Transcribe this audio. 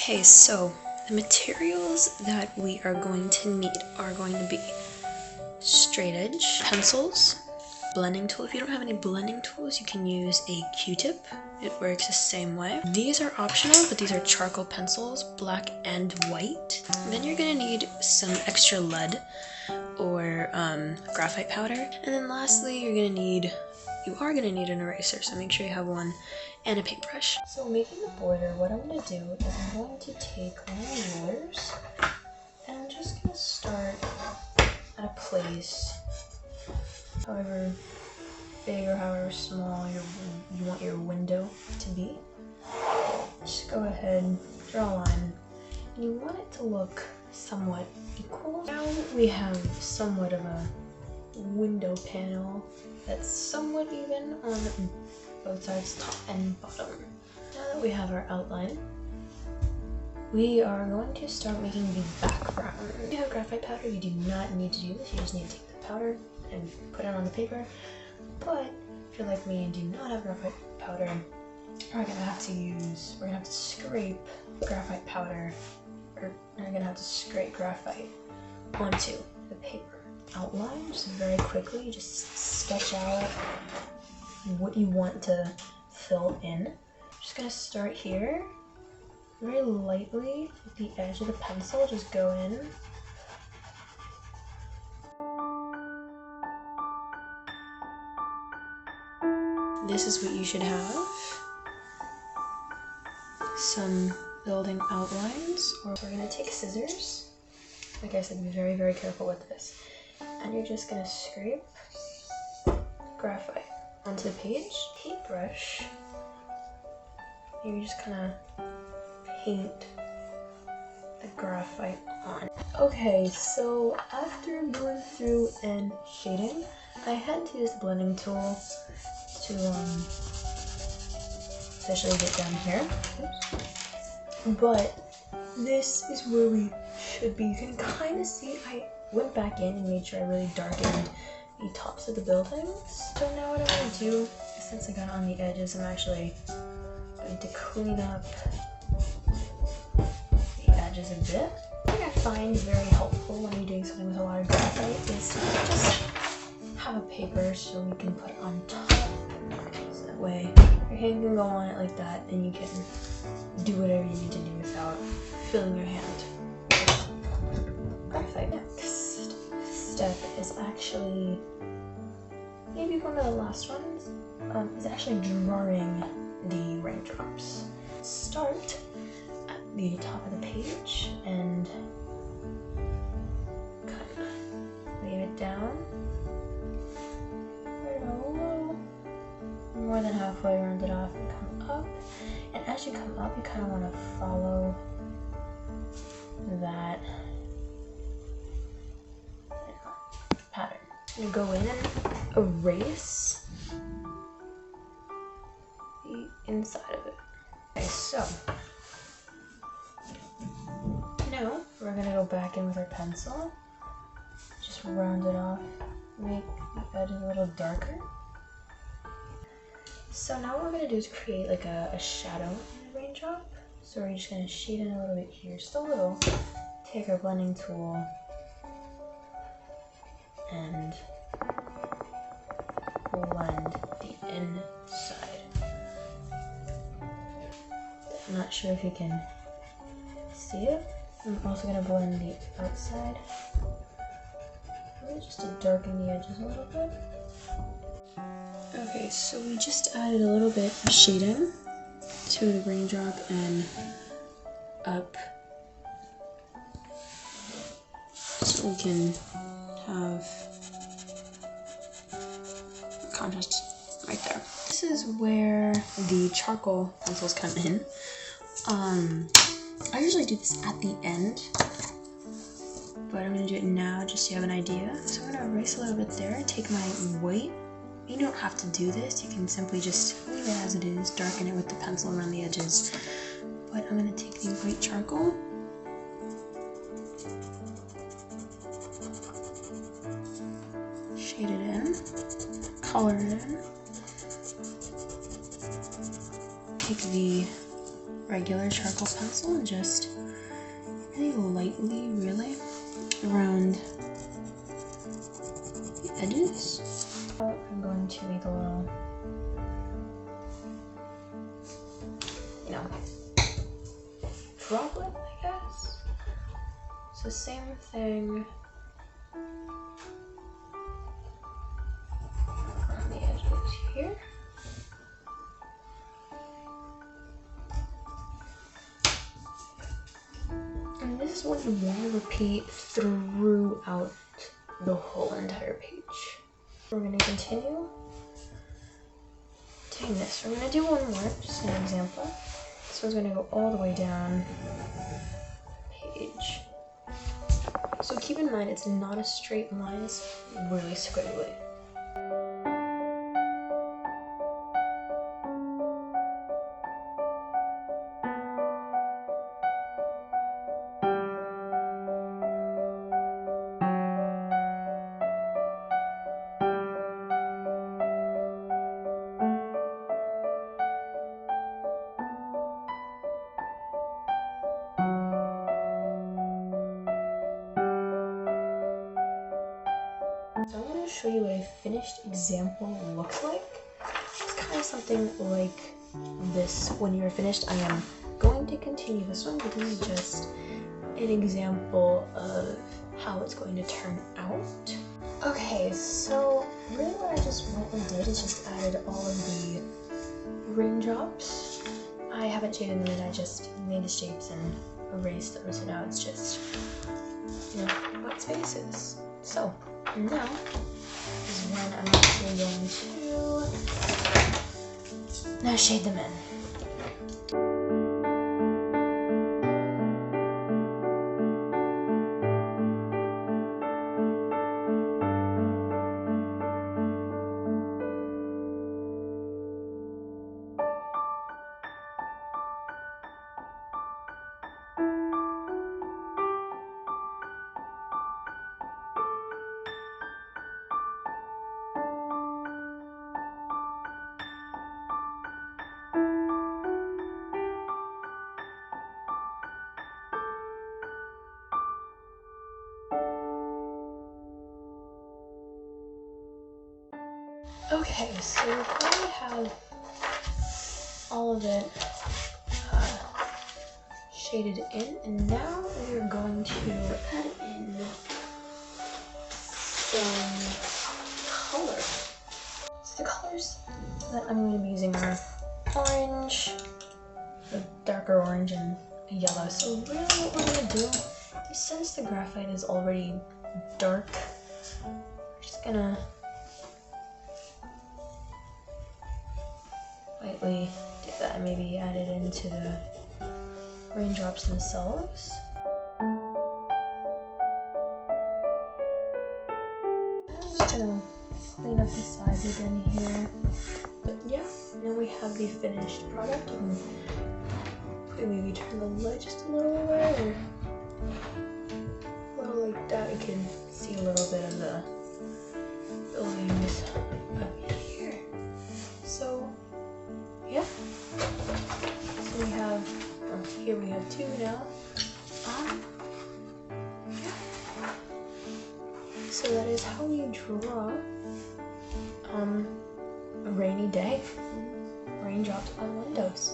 Okay, so the materials that we are going to need are going to be straight edge pencils, blending tool. If you don't have any blending tools, you can use a Q-tip. It works the same way. These are optional, but these are charcoal pencils, black and white. Then you're gonna need some extra lead or graphite powder. And then lastly, you are gonna need an eraser, so make sure you have one, and a paintbrush. So making the border, what I'm gonna do is I'm going to take one of the rulers, and I'm just gonna start at a place, however big or however small you want your window to be. Just go ahead, draw a line, and you want it to look somewhat equal. Now we have somewhat of a window panel that's somewhat even on both sides, top and bottom. Now that we have our outline, we are going to start making the background. If you have graphite powder, you do not need to do this. You just need to take the powder and put it on the paper. But if you're like me and do not have graphite powder, we're gonna have to scrape graphite powder, or we're gonna have to scrape graphite onto the paper. Outline, just very quickly, just sketch out what you want to fill in. I'm just gonna start here, very lightly with the edge of the pencil, just go in. This is what you should have. Some building outlines, or we're gonna take scissors. Like I said, be very, very careful with this. And you're just gonna scrape graphite onto the page. Paintbrush, you just kind of paint the graphite on. Okay, so after going through and shading, I had to use the blending tool to officially get down here. Oops. But this is where we should be. You can kind of see I went back in and made sure I really darkened the tops of the buildings. So now what I'm going to do, since I got on the edges, I'm actually going to clean up the edges a bit. What I find very helpful when you're doing something with a lot of graphite is to just have a paper so you can put it on top. So that way your hand can go on it like that and you can do whatever you need to do without filling your hand with graphite. Next step is actually maybe one of the last ones, is actually drawing the raindrops. Start at the top of the page and kind of lay it down. More than halfway, round it off and come up. And as you come up, you kind of want to follow that pattern. You go in and erase the inside of it. Okay, so now we're going to go back in with our pencil, just round it off, make the edges a little darker. So now what we're going to do is create like a shadow in the raindrop. So we're just going to shade in a little bit here, just a little. Take our blending tool and blend the inside. I'm not sure if you can see it. I'm also going to blend the outside, really just to darken the edges a little bit. Okay, so we just added a little bit of shading to the raindrop and up, so we can have contrast right there. This is where the charcoal pencils come in. I usually do this at the end, but I'm going to do it now just so you have an idea. So I'm going to erase a little bit there, take my white. You don't have to do this, you can simply just leave it as it is, darken it with the pencil around the edges. But I'm going to take the white charcoal, shade it in, color it in, take the regular charcoal pencil and just really lightly, around the edges. I'm going to make a little, droplet, I guess. So same thing on the edges here. And this is what you want to repeat throughout the whole entire page. We're going to continue doing this. We're going to do one more, just an example. This one's going to go all the way down the page. So keep in mind, it's not a straight line, it's really squiggly. So I'm going to show you what a finished example looks like. It's kind of something like this when you're finished. I am going to continue this one, but this is just an example of how it's going to turn out. Okay, so really what I just went and did is just added all of the raindrops. I haven't shaded them in, I just made the shapes and erased them, so now it's just, white spaces. So now is when I'm actually going to now shade them in. Okay, so now we have all of it shaded in, and now we're going to add in some color. So the colors that I'm going to be using are orange, a darker orange, and a yellow. So really what we're going to do is, since the graphite is already dark, we're just going to lightly do that and maybe add it into the raindrops themselves. I'm just gonna clean up the sides again here. But yeah, now we have the finished product. And maybe turn the light just a little away, or a little like that. We can see a little bit of the buildings up here. So yeah, so we have, here we have two now. Yeah. So that is how you draw a rainy day, raindrops on windows.